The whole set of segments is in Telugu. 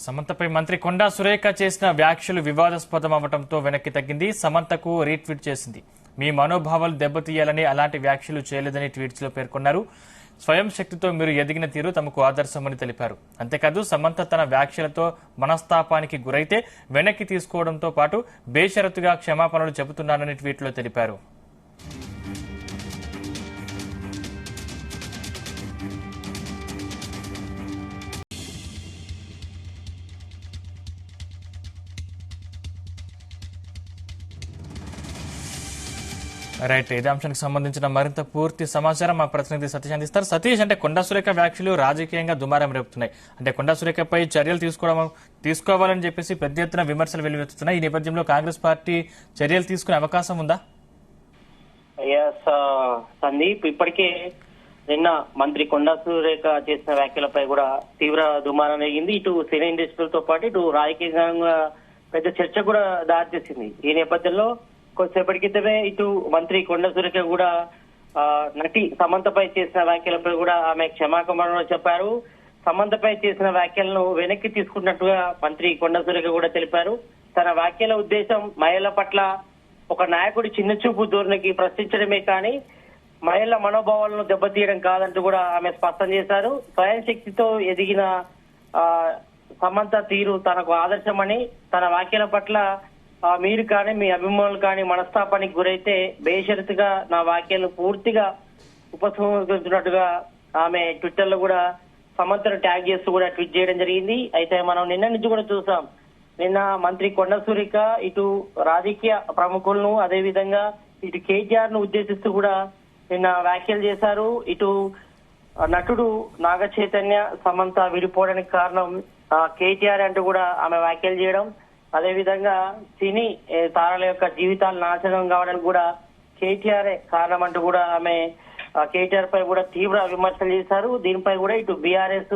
సమంతపై మంత్రి కొండా సురేఖ చేసిన వ్యాఖ్యలు వివాదాస్పదం అవడంతో వెనక్కి తగ్గింది. సమంతకు రీట్వీట్ చేసింది. మీ మనోభావాలు దెబ్బతీయాలని అలాంటి వ్యాఖ్యలు చేయలేదని ట్వీట్స్లో పేర్కొన్నారు. స్వయం శక్తితో మీరు ఎదిగిన తీరు తమకు ఆదర్శమని తెలిపారు. అంతేకాదు సమంత తన వ్యాఖ్యలతో మనస్తాపానికి గురైతే వెనక్కి తీసుకోవడంతో పాటు బేషరతుగా క్షమాపణలు చెబుతున్నానని ట్వీట్లో తెలిపారు. రైట్, ఇదే అంశానికి సంబంధించిన మరింత పూర్తి సమాచారం మా ప్రతినిధి సతీష్ అందిస్తారు. సతీష్, అంటే కొండా సురేఖ వ్యాఖ్యలు రాజకీయంగా దుమారం రేపుతున్నాయి. అంటే కొండా సురేఖపై చర్యలు తీసుకోవాలని చెప్పేసి పెద్ద ఎత్తున విమర్శలు వెల్లువెత్తుతున్నాయి. ఈ నేపథ్యంలో కాంగ్రెస్ పార్టీ చర్యలు తీసుకునే అవకాశం ఉందా? సందీప్, ఇప్పటికే నిన్న మంత్రి కొండా సురేఖ చేసిన వ్యాఖ్యలపై కూడా తీవ్ర దుమారం జరిగింది. ఇటు సినీ ఇండస్ట్రీలతో పాటు ఇటు రాజకీయంగా పెద్ద చర్చ కూడా దారితీసింది. ఈ నేపథ్యంలో కొద్దిసేపటి క్రితమే ఇటు మంత్రి కొండా సురేఖ కూడా నటి సమంతపై చేసిన వ్యాఖ్యలపై కూడా ఆమె క్షమాపణలు చెప్పారు. సమంతపై చేసిన వ్యాఖ్యలను వెనక్కి తీసుకున్నట్టుగా మంత్రి కొండా సురేఖ కూడా తెలిపారు. తన వ్యాఖ్యల ఉద్దేశం మహిళల పట్ల ఒక నాయకుడి చిన్న చూపు ధోరణికి ప్రశ్నించడమే కానీ మహిళల మనోభావాలను దెబ్బతీయడం కాదంటూ కూడా ఆమె స్పష్టం చేశారు. స్వయం శక్తితో ఎదిగిన సమంత తీరు తనకు ఆదర్శమని, తన వ్యాఖ్యల పట్ల మీరు కానీ మీ అభిమానులు కానీ మనస్తాపానికి గురైతే బేషరతుగా నా వ్యాఖ్యలు పూర్తిగా ఉపసంహరించున్నట్టుగా ఆమె ట్విట్టర్ లో కూడా సమంతను ట్యాగ్ చేస్తూ కూడా ట్వీట్ చేయడం జరిగింది. అయితే మనం నిన్న నుంచి కూడా చూసాం. నిన్న మంత్రి కొండా సురేఖ ఇటు రాజకీయ ప్రముఖులను అదేవిధంగా ఇటు కేటీఆర్ ను ఉద్దేశిస్తూ కూడా నిన్న వ్యాఖ్యలు చేశారు. ఇటు నటుడు నాగ చైతన్య సమంత విడిపోవడానికి కారణం కేటీఆర్ అంటూ కూడా ఆమె వ్యాఖ్యలు చేయడం, అదేవిధంగా సినీ తారల యొక్క జీవితాలు నాశనం కావడానికి కూడా కేటీఆర్ కారణం అంటూ కూడా ఆమె కేటీఆర్ పై కూడా తీవ్ర విమర్శలు చేశారు. దీనిపై కూడా ఇటు బీఆర్ఎస్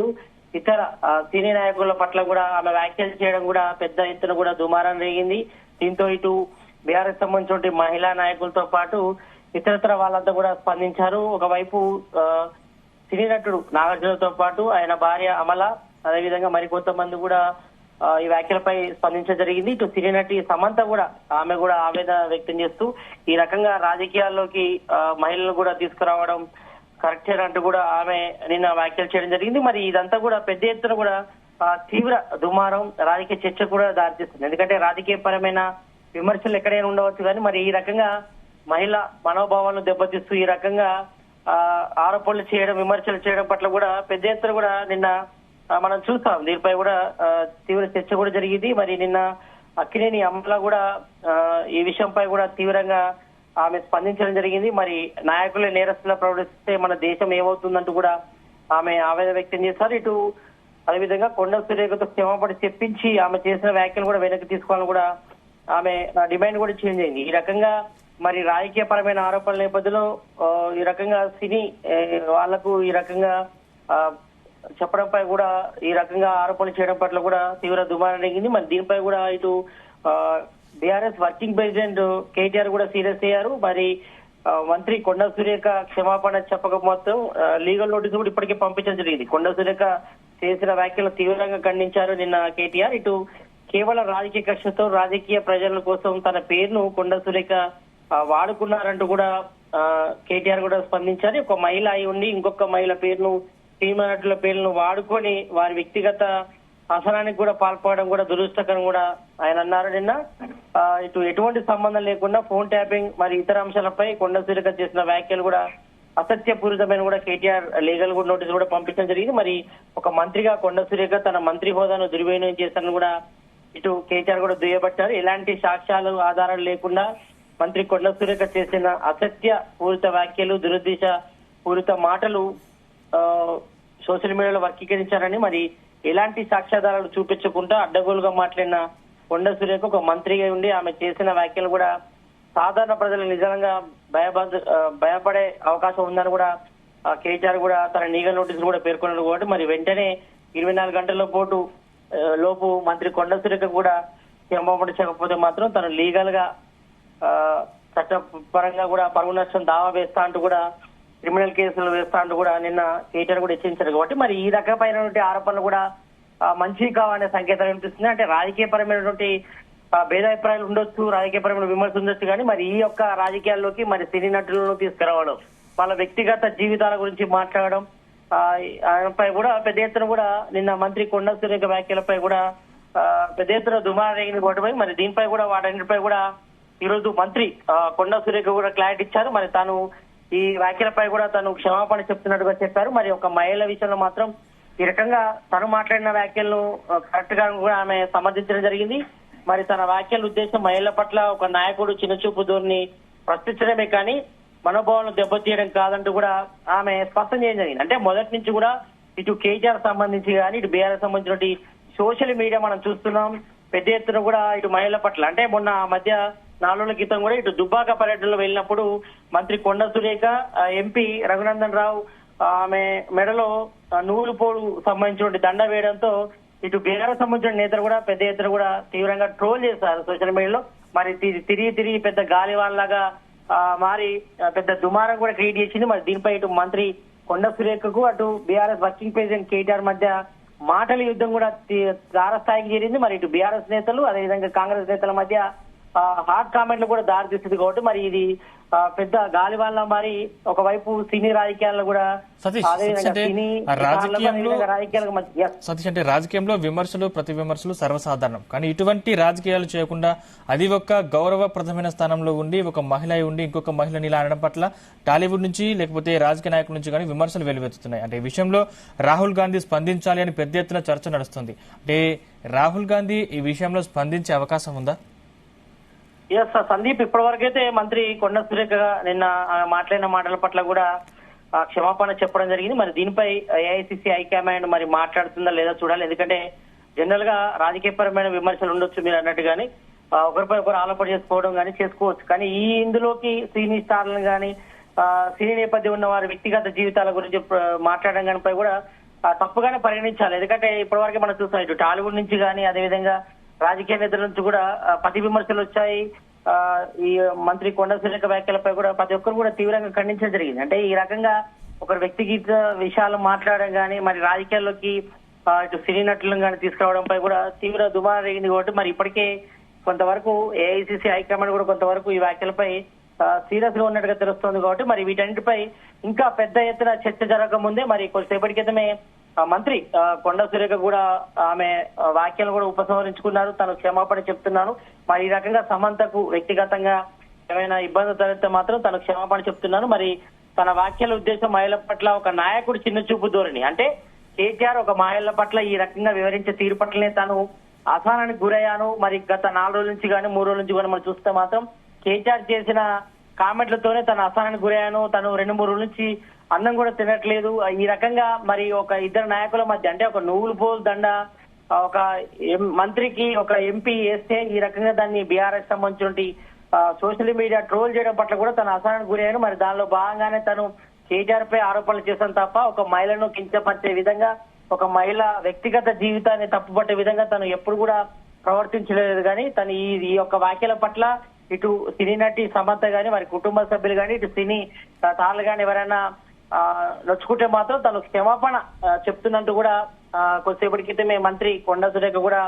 ఇతర సినీ నాయకుల పట్ల కూడా ఆమె వ్యాఖ్యలు చేయడం కూడా పెద్ద ఎత్తున కూడా దుమారం రేగింది. దీంతో ఇటు బీఆర్ఎస్ సంబంధించిన మహిళా నాయకులతో పాటు ఇతరత్ర వాళ్ళంతా కూడా స్పందించారు. ఒకవైపు సినీ నటుడు నాగార్జునతో పాటు ఆయన భార్య అమల, అదేవిధంగా మరికొంతమంది కూడా ఈ వ్యాఖ్యలపై స్పందించడం జరిగింది. ఇటు సినీ నటి సమంత కూడా ఆమె కూడా ఆవేదన వ్యక్తం చేస్తూ ఈ రకంగా రాజకీయాల్లోకి మహిళలను కూడా తీసుకురావడం కరెక్టే అంటూ కూడా ఆమె నిన్న వ్యాఖ్యలు చేయడం జరిగింది. మరి ఇదంతా కూడా పెద్ద ఎత్తున కూడా తీవ్ర దుమారం రాజకీయ చర్చ కూడా దారితీస్తుంది. ఎందుకంటే రాజకీయ పరమైన విమర్శలు ఎక్కడైనా ఉండవచ్చు, కానీ మరి ఈ రకంగా మహిళ మనోభావాలను దెబ్బతీస్తూ ఈ రకంగా ఆరోపణలు చేయడం, విమర్శలు చేయడం పట్ల కూడా పెద్ద ఎత్తున కూడా నిన్న మనం చూస్తాం. దీనిపై కూడా తీవ్ర చర్చ కూడా జరిగింది. మరి నిన్న అక్కినేని అమల కూడా ఈ విషయంపై కూడా తీవ్రంగా ఆమె స్పందించడం జరిగింది. మరి నాయకులే నేరస్తులా ప్రవర్తిస్తే మన దేశం ఏమవుతుందంటూ కూడా ఆమె ఆవేదన వ్యక్తం చేశారు. ఇటు అదేవిధంగా కొండా సురేఖతో క్షమాపణ చెప్పించి ఆమె చేసిన వ్యాఖ్యలు కూడా వెనక్కి తీసుకోవాలని కూడా ఆమె డిమాండ్ కూడా చేంజ్ అయింది. ఈ రకంగా మరి రాజకీయ పరమైన ఆరోపణల నేపథ్యంలో ఈ రకంగా సినీ వాళ్లకు ఈ రకంగా చెప్పడంపై కూడా ఈ రకంగా ఆరోపణలు చేయడం పట్ల కూడా తీవ్ర దుమారం జరిగింది. మరి దీనిపై కూడా ఇటు బీఆర్ఎస్ వర్కింగ్ ప్రెసిడెంట్ కేటీఆర్ కూడా సీరియస్ అయ్యారు. మరి మంత్రి కొండా సురేఖ క్షమాపణ చెప్పకపోతే లీగల్ నోటీసు కూడా ఇప్పటికే పంపించడం జరిగింది. కొండా సురేఖ చేసిన వ్యాఖ్యలు తీవ్రంగా ఖండించారు నిన్న కేటీఆర్. ఇటు కేవలం రాజకీయ కక్షతో రాజకీయ ప్రజల కోసం తన పేరును కొండా సురేఖ వాడుకున్నారంటూ కూడా కేటీఆర్ కూడా స్పందించారు. ఒక మహిళ అయి ఉండి ఇంకొక మహిళ పేరును, సినిమా నటుల పేర్లను వాడుకొని వారి వ్యక్తిగత అసనానికి కూడా పాల్పడడం కూడా దురదృష్టకరం కూడా ఆయన అన్నారు నిన్న. ఇటు ఎటువంటి సంబంధం లేకుండా ఫోన్ ట్యాపింగ్ మరి ఇతర అంశాలపై కొండా సురేఖ చేసిన వ్యాఖ్యలు కూడా అసత్యపూరితమైన కూడా కేటీఆర్ లీగల్ కూడా నోటీసు కూడా పంపించడం జరిగింది. మరి ఒక మంత్రిగా కొండా సురేఖ తన మంత్రి హోదాను దుర్వినియోగం చేశారని కూడా ఇటు కేటీఆర్ కూడా దుయ్యబట్టారు. ఎలాంటి సాక్ష్యాలు ఆధారాలు లేకుండా మంత్రి కొండా సురేఖ చేసిన అసత్య పూరిత వ్యాఖ్యలు, దురుద్దేశ పూరిత మాటలు సోషల్ మీడియాలో వర్గీకరించారని, మరి ఎలాంటి సాక్ష్యాధారాలు చూపించకుండా అడ్డగోలుగా మాట్లాడిన కొండా సురేఖ ఒక మంత్రిగా ఉండి ఆమె చేసిన వ్యాఖ్యలు కూడా సాధారణ ప్రజలు నిజంగా భయపడే అవకాశం ఉందని కూడా కేటీఆర్ కూడా తన లీగల్ నోటీసులు కూడా పేర్కొన్నారు. కాబట్టి మరి వెంటనే 24 గంటల లోపు మంత్రి కొండా సురేఖ కూడా క్షమాపణ మాత్రం తను లీగల్ గా చట్టపరంగా కూడా పరువు నష్టం దావా వేస్తా అంటూ కూడా క్రిమినల్ కేసులు వేస్తా అంటూ కూడా నిన్న కేటీఆర్ కూడా హెచ్చరించారు. కాబట్టి మరి ఈ రకమైనటువంటి ఆరోపణలు కూడా మంచి కావనే సంకేతాలు వినిపిస్తుంది. అంటే రాజకీయపరమైనటువంటి భేదాభిప్రాయాలు ఉండొచ్చు, రాజకీయపరమైన విమర్శ ఉండొచ్చు, కానీ మరి ఈ యొక్క రాజకీయాల్లోకి మరి సినీ నటులను తీసుకురావడం, వాళ్ళ వ్యక్తిగత జీవితాల గురించి మాట్లాడడం పై కూడా పెద్ద ఎత్తున కూడా నిన్న మంత్రి కొండ సురేఖ వ్యాఖ్యలపై కూడా పెద్ద ఎత్తున దుమారం రేగిపోవడమై మరి దీనిపై కూడా వాటన్నిటిపై కూడా ఈరోజు మంత్రి కొండ సురేఖ కూడా క్లారిటీ ఇచ్చారు. మరి తాను ఈ వ్యాఖ్యలపై కూడా తను క్షమాపణ చెప్తున్నట్టుగా చెప్పారు. మరి ఒక మహిళల విషయంలో మాత్రం ఈ రకంగా తను మాట్లాడిన వ్యాఖ్యలను కరెక్ట్ గా కూడా ఆమె సమర్థించడం జరిగింది. మరి తన వ్యాఖ్యల ఉద్దేశం మహిళల పట్ల ఒక నాయకుడు చిన్నచూపు ధోరణి ప్రశ్నించడమే కానీ మనోభావాలను దెబ్బతీయడం కాదంటూ కూడా ఆమె స్పష్టం చేయడం జరిగింది. అంటే మొదటి నుంచి కూడా ఇటు కేటీఆర్ సంబంధించి కానీ ఇటు బీఆర్ఎస్ సంబంధించిన సోషల్ మీడియా మనం చూస్తున్నాం పెద్ద ఎత్తున కూడా ఇటు మహిళల పట్ల. అంటే మొన్న మధ్య 4 రోజుల క్రితం కూడా ఇటు దుబ్బాక పర్యటనలో వెళ్ళినప్పుడు మంత్రి కొండ సురేఖ, ఎంపీ రఘునందన్ రావు ఆమె మెడలో నూలు పోడు సంబంధించిన దండ వేయడంతో ఇటు బీఆర్ఎస్ సంబంధించిన నేతలు కూడా పెద్ద ఎత్తున కూడా తీవ్రంగా ట్రోల్ చేశారు సోషల్ మీడియాలో. మరి తిరిగి పెద్ద గాలివాన్లాగా మారి పెద్ద దుమారం కూడా క్రియేట్ చేసింది. మరి దీనిపై ఇటు మంత్రి కొండ సురేఖకు అటు బీఆర్ఎస్ వర్కింగ్ ప్రెసిడెంట్ కేటీఆర్ మధ్య మాటల యుద్ధం కూడా తారస్థాయికి చేరింది. మరి ఇటు బీఆర్ఎస్ నేతలు అదేవిధంగా కాంగ్రెస్ నేతల మధ్య హాట్ కామెంట్లు కూడా దారితీస్తుంది. కాబట్టి మరి ఇది పెద్ద గాలివాన్లా మరి ఒకవైపు సినీ రాజకీయాల్లో కూడా సతీష్ అంటే రాజకీయంలో విమర్శలు ప్రతి విమర్శలు సర్వసాధారణం, కానీ ఇటువంటి రాజకీయాలు చేయకుండా అది ఒక గౌరవప్రదమైన స్థానంలో ఉండి ఒక మహిళ ఉండి ఇంకొక మహిళని ఇలా అనడం పట్ల టాలీవుడ్ నుంచి లేకపోతే రాజకీయ నాయకుల నుంచి కానీ విమర్శలు వెలువెత్తుతున్నాయి. అంటే ఈ విషయంలో రాహుల్ గాంధీ స్పందించాలి అని పెద్ద ఎత్తున చర్చ నడుస్తుంది. అంటే రాహుల్ గాంధీ ఈ విషయంలో స్పందించే అవకాశం ఉందా? ఎస్ సందీప్, ఇప్పటివరకైతే మంత్రి కొండ సురేఖ నిన్న మాట్లాడిన మాటల పట్ల కూడా క్షమాపణ చెప్పడం జరిగింది. మరి దీనిపై ఏఐసిసి హైకమాండ్ మరి మాట్లాడుతుందా లేదా చూడాలి. ఎందుకంటే జనరల్ గా రాజకీయపరమైన విమర్శలు ఉండొచ్చు మీరు అన్నట్టుగాని, ఒకరిపై ఒకరు ఆలోచన చేసుకోవడం కానీ చేసుకోవచ్చు. కానీ ఇందులోకి సినీ స్టార్లను కానీ సినీ నేపథ్యం ఉన్న వారి వ్యక్తిగత జీవితాల గురించి మాట్లాడడం కానిపై కూడా తప్పుగానే పరిగణించాలి. ఎందుకంటే ఇప్పటివరకు మనం చూస్తాం ఇటు టాలీవుడ్ నుంచి కానీ అదేవిధంగా రాజకీయ నేతల నుంచి కూడా ప్రతి విమర్శలు వచ్చాయి. ఈ మంత్రి కొండ సురేఖ వ్యాఖ్యలపై కూడా ప్రతి ఒక్కరు కూడా తీవ్రంగా ఖండించడం జరిగింది. అంటే ఈ రకంగా ఒకరి వ్యక్తిగత విషయాలు మాట్లాడడం కానీ మరి రాజకీయాల్లోకి ఇటు సినీ నటులను కానీ తీసుకురావడంపై కూడా తీవ్ర దుమారం రేగింది. కాబట్టి మరి ఇప్పటికే కొంతవరకు ఏఐసిసి హైకమాండ్ కూడా కొంతవరకు ఈ వ్యాఖ్యలపై సీరియస్ గా ఉన్నట్టుగా తెలుస్తోంది. కాబట్టి మరి వీటన్నిటిపై ఇంకా పెద్ద ఎత్తున చర్చ జరగక ముందే మరి కొద్దిసేపటి క్రితమే మంత్రి కొండ సురేఖ కూడా ఆమె వ్యాఖ్యలు కూడా ఉపసంహరించుకున్నారు. తను క్షమాపణ చెప్తున్నాను, మరి ఈ రకంగా సమంతకు వ్యక్తిగతంగా ఏమైనా ఇబ్బంది తలెత్తే మాత్రం తను క్షమాపణ చెప్తున్నాను. మరి తన వ్యాఖ్యల ఉద్దేశం మహిళల పట్ల ఒక నాయకుడు చిన్న చూపు ధోరణి. అంటే కేటీఆర్ ఒక మహిళల పట్ల ఈ రకంగా వివరించే తీరు పట్లనే తాను అసహనానికి గురయ్యాను. మరి గత 4 రోజుల నుంచి కానీ 3 రోజుల నుంచి కానీ మనం చూస్తే మాత్రం కేటీఆర్ చేసిన కామెంట్లతోనే తన అసహనానికి గురయ్యాను, తను 2-3 రోజుల నుంచి అన్నం కూడా తినట్లేదు. ఈ రకంగా మరి ఒక ఇద్దరు నాయకుల మధ్య అంటే ఒక నువ్వులు పోల్ దండ ఒక మంత్రికి ఒక ఎంపీ వేస్తే ఈ రకంగా దాన్ని బీఆర్ఎస్ సంబంధించి సోషల్ మీడియా ట్రోల్ చేయడం పట్ల కూడా తన అసహనానికి గురయ్యాను. మరి దానిలో భాగంగానే తను కేటీఆర్ పై ఆరోపణలు చేశాను తప్ప ఒక మహిళను కించపరిచే విధంగా ఒక మహిళ వ్యక్తిగత జీవితాన్ని తప్పుపట్టే విధంగా తను ఎప్పుడు కూడా ప్రవర్తించలేదు. కానీ తను ఈ యొక్క వ్యాఖ్యల పట్ల ఇటు సినీ నటి సమంత గాని మరి కుటుంబ సభ్యులు కానీ ఇటు సినీ తాళ్ళు కానీ ఎవరైనా నొచ్చుకుంటే మాత్రం తను క్షమాపణ చెప్తున్నట్టు కూడా కొద్దిసేపటి క్రితమే మంత్రి కొండ సురేఖ కూడా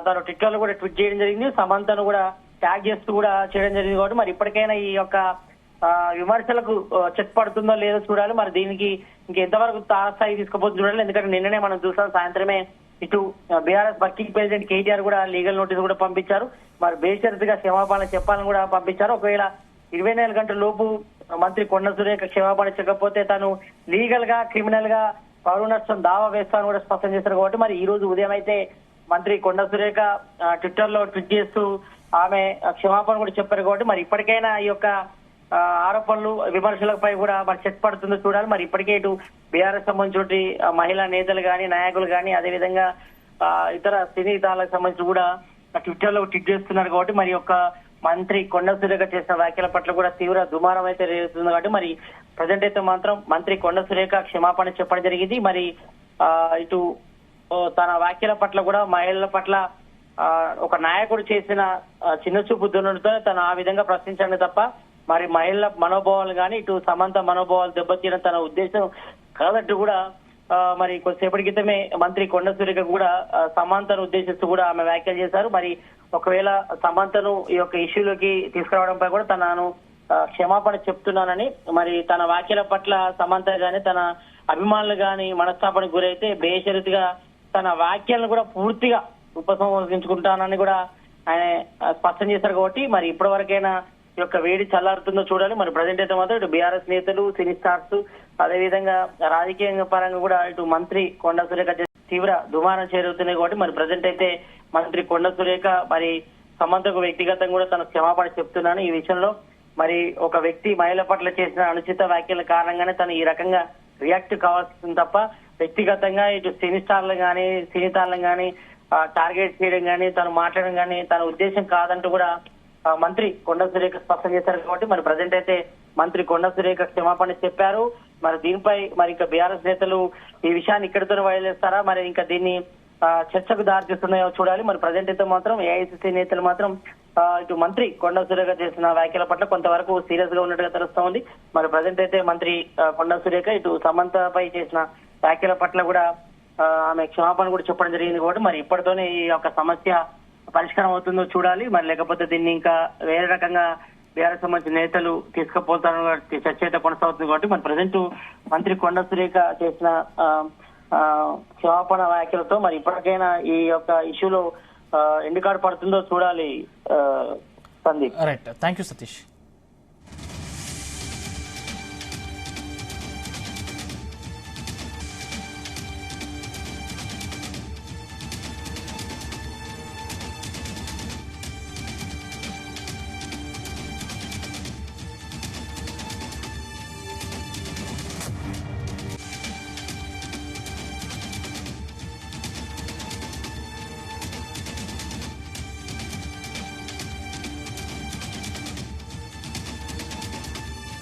తను ట్విట్టర్ లో కూడా ట్వీట్ చేయడం జరిగింది. సమంతను కూడా ట్యాగ్ చేస్తూ కూడా చేయడం జరిగింది. కాబట్టి మరి ఇప్పటికైనా ఈ యొక్క విమర్శలకు చెక్ పడుతుందో లేదో చూడాలి. మరి దీనికి ఇంకెంతవరకు తారస్థాయి తీసుకుపోతుంది చూడాలి. ఎందుకంటే నిన్ననే మనం చూసాం సాయంత్రమే ఇటు బీఆర్ఎస్ వర్కింగ్ ప్రెసిడెంట్ కేటీఆర్ కూడా లీగల్ నోటీస్ కూడా పంపించారు. మరి బేషరతుగా క్షమాపణ చెప్పాలని కూడా పంపించారు. ఒకవేళ 24 గంటల లోపు మంత్రి కొండ సురేఖ క్షమాపణ చెప్పకపోతే తాను లీగల్ గా క్రిమినల్ గా పరువు నష్టం దావా వేస్తాను కూడా స్పష్టం చేశారు. కాబట్టి మరి ఈ రోజు ఉదయం అయితే మంత్రి కొండ సురేఖ ట్విట్టర్ లో ట్వీట్ చేస్తూ ఆమె క్షమాపణ కూడా చెప్పారు. కాబట్టి మరి ఇప్పటికైనా ఈ యొక్క ఆరోపణలు విమర్శలపై కూడా మరి చెక్ పడుతుందో చూడాలి. మరి ఇప్పటికే ఇటు బీఆర్ఎస్ సంబంధించిన మహిళా నేతలు కానీ నాయకులు కానీ అదేవిధంగా ఇతర సినీ తాలకు సంబంధించి కూడా ట్విట్టర్ లో ట్వీట్ చేస్తున్నారు. కాబట్టి మరి యొక్క మంత్రి కొండ సురేఖ చేసిన వ్యాఖ్యల పట్ల కూడా తీవ్ర దుమారం అయితే రేగుతుంది. కాబట్టి మరి ప్రజెంట్ అయితే మాత్రం మంత్రి కొండ సురేఖ క్షమాపణ చెప్పడం జరిగింది. మరి ఇటు తన వ్యాఖ్యల పట్ల కూడా మహిళల పట్ల ఒక నాయకుడు చేసిన చిన్న చూపు ధోరణితో తను ఆ విధంగా ప్రశ్నించండి తప్ప మరి మహిళల మనోభావాలు కానీ ఇటు సమంత మనోభావాలు దెబ్బతీయడం తన ఉద్దేశం కాదంటూ కూడా మరి కొద్దిసేపటి క్రితమే మంత్రి కొండ సురేఖ కూడా సమంతను ఉద్దేశిస్తూ కూడా ఆమె వ్యాఖ్యలు చేశారు. మరి ఒకవేళ సమంతను ఈ యొక్క ఇష్యూలోకి తీసుకురావడంపై కూడా తనను క్షమాపణ చెప్తున్నానని, మరి తన వ్యాఖ్యల పట్ల సమంత గాని తన అభిమానులు గాని మనస్తాపానికి గురైతే బేషరతుగా తన వ్యాఖ్యలను కూడా పూర్తిగా ఉపసంహరించుకుంటానని కూడా ఆయన స్పష్టం చేశారు. కాబట్టి మరి ఇప్పటి వరకైనా ఈ యొక్క వేడి చల్లారుతుందో చూడాలి. మరి ప్రజెంట్ అయితే మాత్రం ఇటు బీఆర్ఎస్ నేతలు, సినీ స్టార్స్, అదేవిధంగా రాజకీయ పరంగా కూడా ఇటు మంత్రి కొండ సురేఖ తీవ్ర దుమారం చేరుతున్నాయి. కాబట్టి మరి ప్రజెంట్ అయితే మంత్రి కొండ సురేఖ మరి సమంతకు వ్యక్తిగతంగా కూడా తన క్షమాపణ చెప్తున్నాను. ఈ విషయంలో మరి ఒక వ్యక్తి మహిళ పట్ల చేసిన అనుచిత వ్యాఖ్యల కారణంగానే తను ఈ రకంగా రియాక్ట్ కావాల్సింది తప్ప వ్యక్తిగతంగా ఇటు సినీ స్టార్లు గానీ, సినీ తారలను గానీ టార్గెట్ చేయడం గానీ, తను మాట్లాడడం గానీ తన ఉద్దేశం కాదంటూ కూడా మంత్రి కొండ సురేఖ స్పష్టం చేశారు. కాబట్టి మరి ప్రజెంట్ అయితే మంత్రి కొండ సురేఖ క్షమాపణ చెప్పారు. మరి దీనిపై మరి ఇంకా బీఆర్ఎస్ నేతలు ఈ విషయాన్ని ఇక్కడితో వదిలేస్తారా, మరి ఇంకా దీన్ని చర్చకు దారితీస్తున్నాయో చూడాలి. మరి ప్రజెంట్ అయితే మాత్రం ఏఐసిసి నేతలు మాత్రం ఇటు మంత్రి కొండ సురేఖ చేసిన వ్యాఖ్యల పట్ల కొంతవరకు సీరియస్ గా ఉన్నట్టుగా తెలుస్తా ఉంది. మరి ప్రజెంట్ అయితే మంత్రి కొండ సురేఖ ఇటు సమంతపై చేసిన వ్యాఖ్యల పట్ల కూడా ఆమె క్షమాపణ కూడా చెప్పడం జరిగింది. కాబట్టి మరి ఇప్పటితోనే ఈ యొక్క సమస్య పరిష్కారం అవుతుందో చూడాలి. మరి లేకపోతే దీన్ని ఇంకా వేరే రకంగా బీఆర్ఎస్ సంబంధించిన నేతలు తీసుకుపోతారు, చర్చ అయితే కొనసాగుతుంది. కాబట్టి మరి ప్రజెంట్ మంత్రి కొండ సురేఖ చేసిన క్షమాపణ వ్యాఖ్యలతో మరి ఇప్పటికైనా ఈ యొక్క ఇష్యూలో ఎండుకాడు పడుతుందో చూడాలి. Sandeep. Right, thank you Satish.